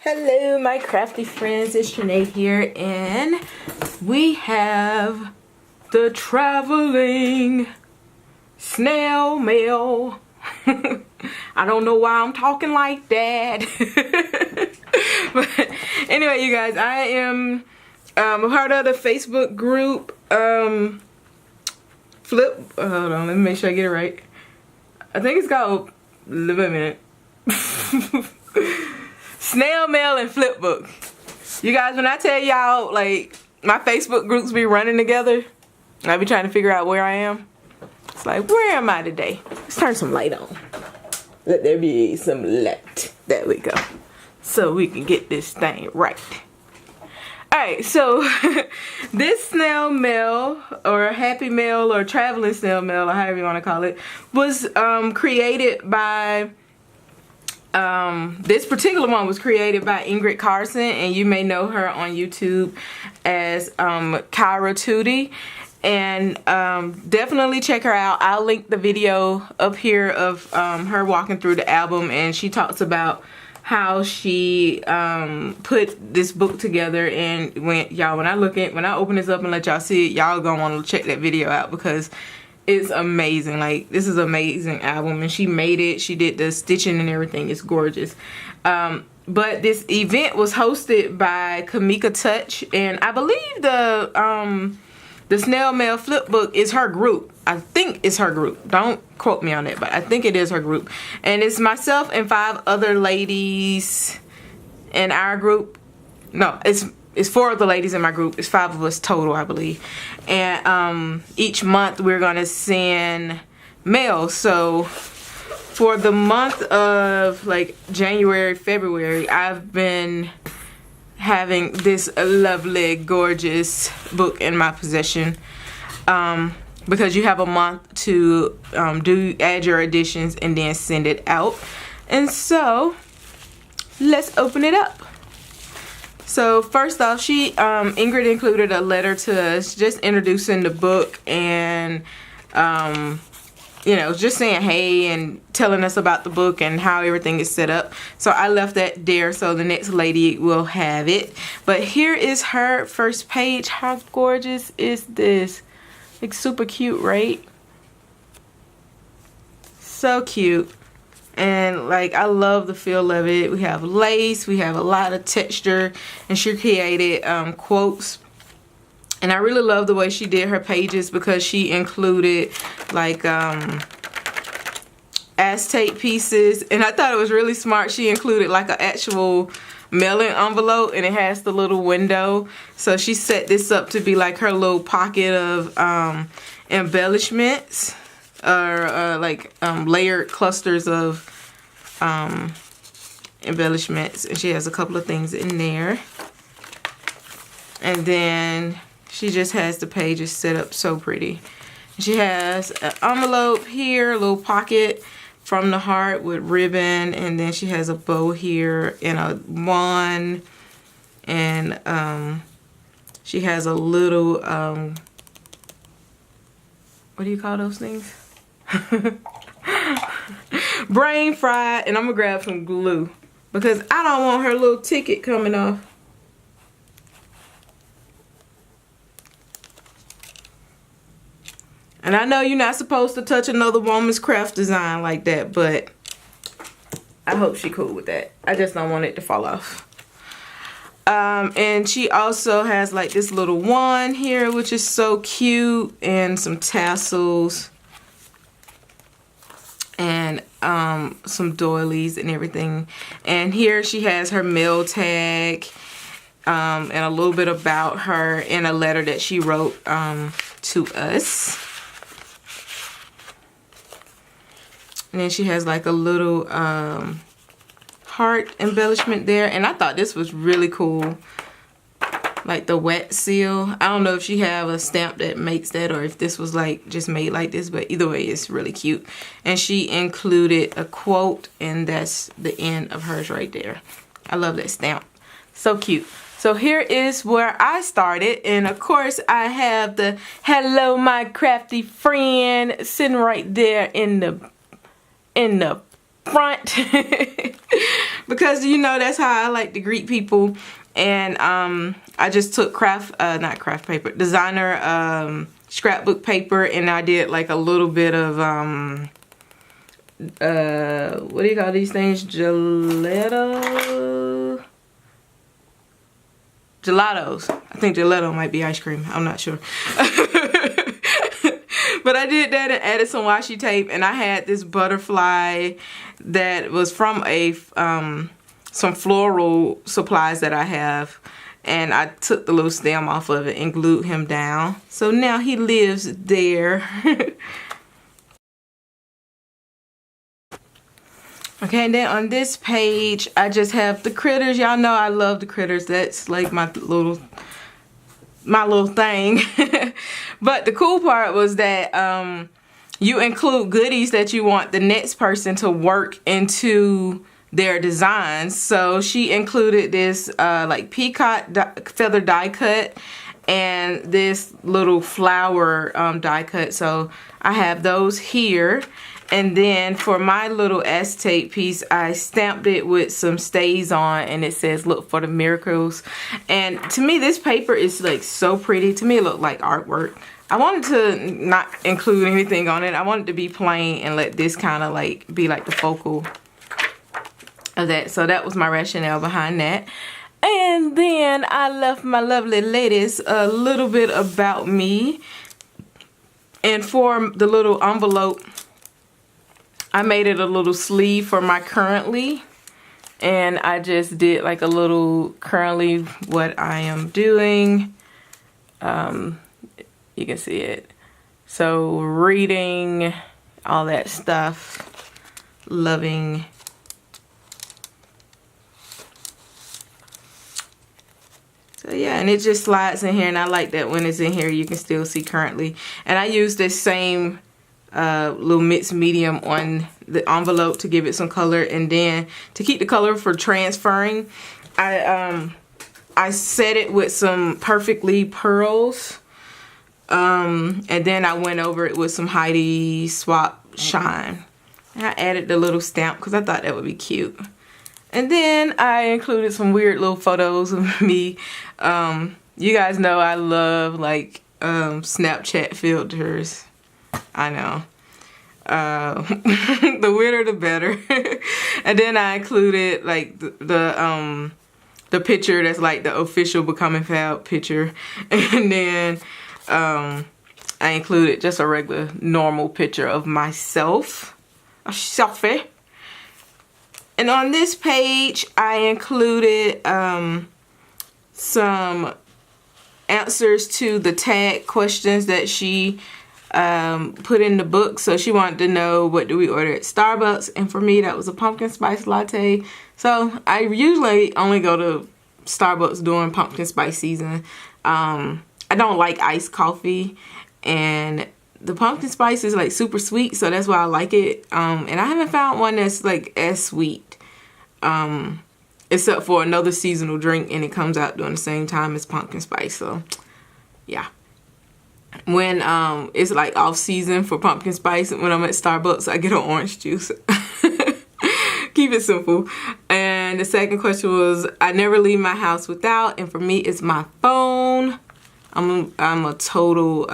Hello my crafty friends, it's Sinead here, and we have the traveling snail mail. I don't know why I'm talking like that. But anyway, you guys, I am a part of the Facebook group Flip. Hold on, let me make sure I get it right. I think it's called, wait a minute. Snail mail and Flipbook. You guys, when I tell y'all, like, my Facebook groups be running together, I be trying to figure out where I am. It's like, where am I today? Let's turn some light on. Let there be some light. There we go. So we can get this thing right. Alright, so this snail mail, or happy mail, or traveling snail mail, or however you want to call it, was created by... this particular one was created by Ingrid Carlsen, and you may know her on YouTube as Karatootie. And definitely check her out. I'll link the video up here of her walking through the album, and she talks about how she put this book together. And when I open this up and let y'all see it, y'all gonna want to check that video out because it's amazing. Like, this is an amazing album, and she made it. She did the stitching and everything. It's gorgeous. But this event was hosted by Kamika Touch, and I believe the snail mail Flipbook is her group. I think it's her group. Don't quote me on it, but I think it is her group. And it's myself and 5 other ladies in our group. No, it's 4 of the ladies in my group. It's 5 of us total, I believe. And each month we're gonna send mail. So for the month of like January, February, I've been having this lovely, gorgeous book in my possession. Because you have a month to add your additions and then send it out. And so let's open it up. So first off, Ingrid included a letter to us just introducing the book and you know, just saying hey and telling us about the book and how everything is set up. So I left that there so the next lady will have it. But here is her first page. How gorgeous is this? Like, super cute, right? So cute. And like, I love the feel of it. We have lace, we have a lot of texture, and she created quotes. And I really love the way she did her pages because she included like acetate pieces, and I thought it was really smart. She included like an actual mailing envelope, and it has the little window. So she set this up to be like her little pocket of embellishments, or like layered clusters of embellishments. And she has a couple of things in there. And then she just has the pages set up so pretty. She has an envelope here, a little pocket from the heart with ribbon, and then she has a bow here and a wand, and she has a little what do you call those things? Brain fried. And I'm gonna grab some glue because I don't want her little ticket coming off. And I know you're not supposed to touch another woman's craft design like that, but I hope she's cool with that. I just don't want it to fall off. And she also has like this little wand here, which is so cute, and some tassels, and some doilies and everything. And here she has her mail tag, and a little bit about her in a letter that she wrote to us. And then she has like a little heart embellishment there. And I thought this was really cool. Like the wet seal. I don't know if she have a stamp that makes that, or if this was like just made like this. But either way, it's really cute. And she included a quote, and that's the end of hers right there. I love that stamp. So cute. So here is where I started, and of course I have the hello my crafty friend sitting right there in the front because you know that's how I like to greet people. And I just took designer scrapbook paper, and I did like a little bit of what do you call these things? Gelatos. I think gelato might be ice cream. I'm not sure. But I did that and added some washi tape, and I had this butterfly that was from a some floral supplies that I have, and I took the little stem off of it and glued him down. So now he lives there. Okay, and then on this page, I just have the critters. Y'all know I love the critters. That's like my little thing. But the cool part was that you include goodies that you want the next person to work into their designs. So she included this like peacock feather die cut and this little flower die cut. So I have those here. And then for my little acetate piece, I stamped it with some stays on, and it says look for the miracles. And to me, this paper is like so pretty. To me, it looked like artwork. I wanted to not include anything on it. I wanted to be plain and let this kind of like be like the focal of that. So that was my rationale behind that. And then I left my lovely ladies a little bit about me. And for the little envelope, I made it a little sleeve for my currently, and I just did like a little currently what I am doing. You can see it. So reading, all that stuff, loving. So yeah, and it just slides in here, and I like that when it's in here you can still see currently. And I use this same little mixed medium on the envelope to give it some color, and then to keep the color for transferring, I set it with some Perfectly pearls, and then I went over it with some Heidi Swap Shine, and I added the little stamp because I thought that would be cute. And then I included some weird little photos of me. You guys know I love like Snapchat filters. I know. The weirder the better. And then I included like the picture that's like the official Becoming Fab picture. And then I included just a regular normal picture of myself. A selfie. And on this page I included some answers to the tag questions that she put in the book. So she wanted to know what do we order at Starbucks, and for me that was a pumpkin spice latte. So I usually only go to Starbucks during pumpkin spice season. I don't like iced coffee, and the pumpkin spice is like super sweet, so that's why I like it. And I haven't found one that's like as sweet, except for another seasonal drink, and it comes out during the same time as pumpkin spice. So yeah. When it's like off season for pumpkin spice, when I'm at Starbucks, I get an orange juice. Keep it simple. And the second question was, I never leave my house without, and for me it's my phone. I'm a total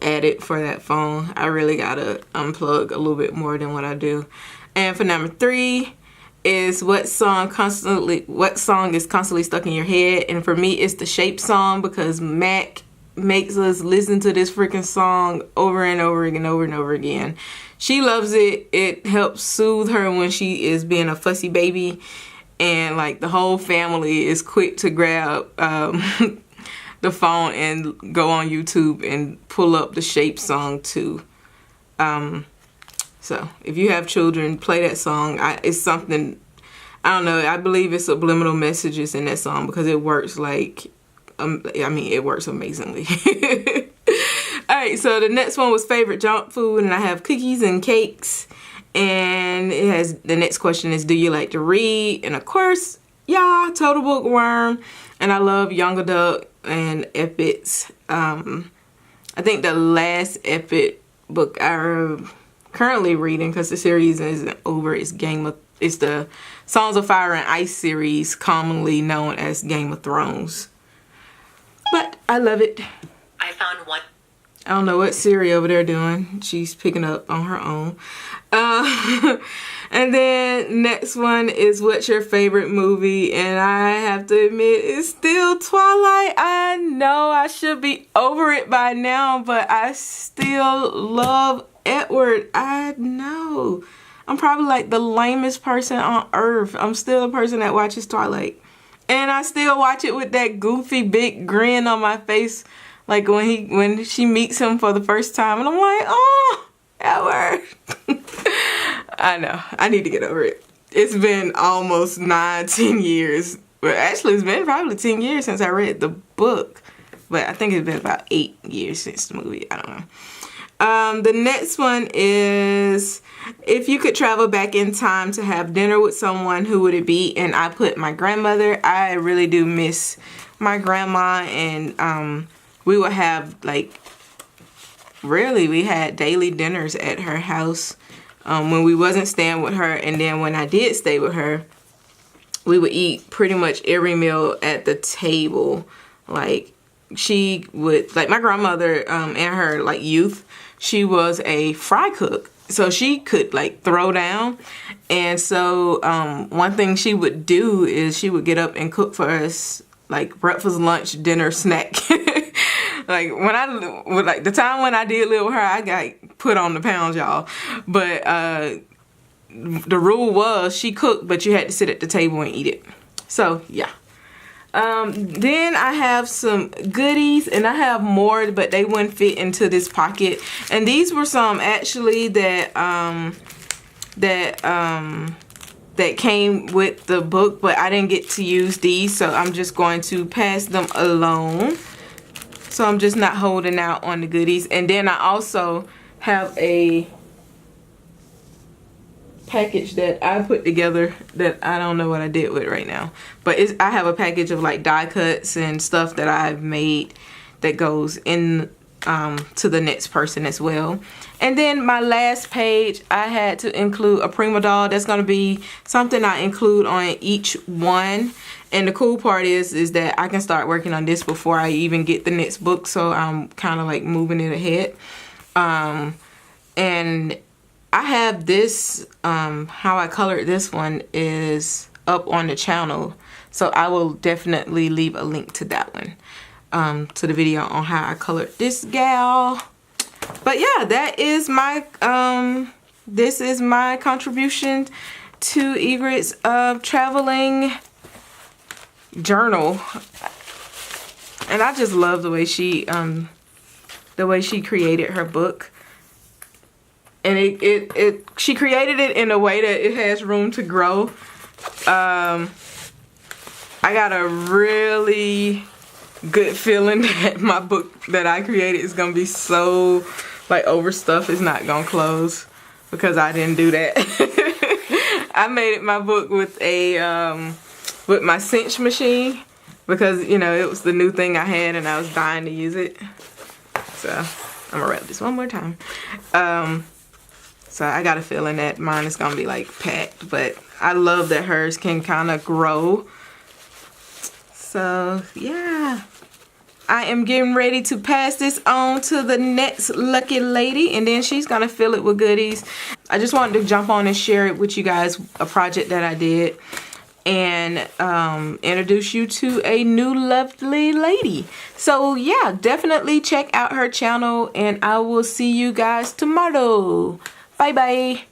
addict for that phone. I really gotta unplug a little bit more than what I do. And for number 3 is what song is constantly stuck in your head, and for me it's the Shape song, because Mac makes us listen to this freaking song over and over and over and over again. She loves it. It helps soothe her when she is being a fussy baby, and like the whole family is quick to grab the phone and go on YouTube and pull up the Shape song too. So if you have children, play that song. It's something, I don't know, I believe it's subliminal messages in that song, because it works like, it works amazingly. Alright, so the next one was favorite junk food, and I have cookies and cakes. And it has, the next question is, do you like to read? And of course, yeah, total bookworm. And I love young adult and epics. I think the last epic book I currently reading, because the series isn't over. It's the Songs of Fire and Ice series, commonly known as Game of Thrones. But I love it. I found one. I don't know what Siri over there doing. She's picking up on her own. And then next one is, what's your favorite movie? And I have to admit, it's still Twilight. I know I should be over it by now, but I still love Edward. I know. I'm probably like the lamest person on earth. I'm still a person that watches Twilight. And I still watch it with that goofy big grin on my face. Like when she meets him for the first time, and I'm like, oh, Edward. I know. I need to get over it. It's been almost 9-10 years. Well, actually, it's been probably 10 years since I read the book. But I think it's been about 8 years since the movie. I don't know. The next one is, if you could travel back in time to have dinner with someone, who would it be? And I put my grandmother. I really do miss my grandma, and we would have, like, really, we had daily dinners at her house when we wasn't staying with her. And then when I did stay with her, we would eat pretty much every meal at the table. Like, she would, like, my grandmother in her, like, youth, she was a fry cook. So she could, like, throw down. And so one thing she would do is she would get up and cook for us, like, breakfast, lunch, dinner, snack. Like, the time when I did live with her, I got put on the pounds, y'all. But the rule was she cooked, but you had to sit at the table and eat it. So, yeah. Then I have some goodies, and I have more, but they wouldn't fit into this pocket. And these were some actually that came with the book, but I didn't get to use these, so I'm just going to pass them along. So I'm just not holding out on the goodies. And then I also have a package that I put together that I don't know what I did with right now. But I have a package of, like, die cuts and stuff that I've made that goes in to the next person as well. And then my last page, I had to include a Prima doll. That's going to be something I include on each one. And the cool part is that I can start working on this before I even get the next book. So I'm kind of like moving it ahead. And I have this, how I colored this one is up on the channel. So I will definitely leave a link to that one, to the video on how I colored this gal. But yeah, that is my, this is my contribution to Ingrid's traveling journal. And I just love the way she created her book. And she created it in a way that it has room to grow. I got a really good feeling that my book that I created is gonna be so, like, overstuffed, it's not gonna close, because I didn't do that. I made my book with a with my cinch machine, because, you know, it was the new thing I had and I was dying to use it. So I'm gonna wrap this one more time. So I got a feeling that mine is gonna be, like, packed, but I love that hers can kind of grow. So yeah, I am getting ready to pass this on to the next lucky lady, and then she's gonna fill it with goodies. I just wanted to jump on and share it with you guys, a project that I did, and introduce you to a new lovely lady. So yeah, definitely check out her channel, and I will see you guys tomorrow. Bye bye.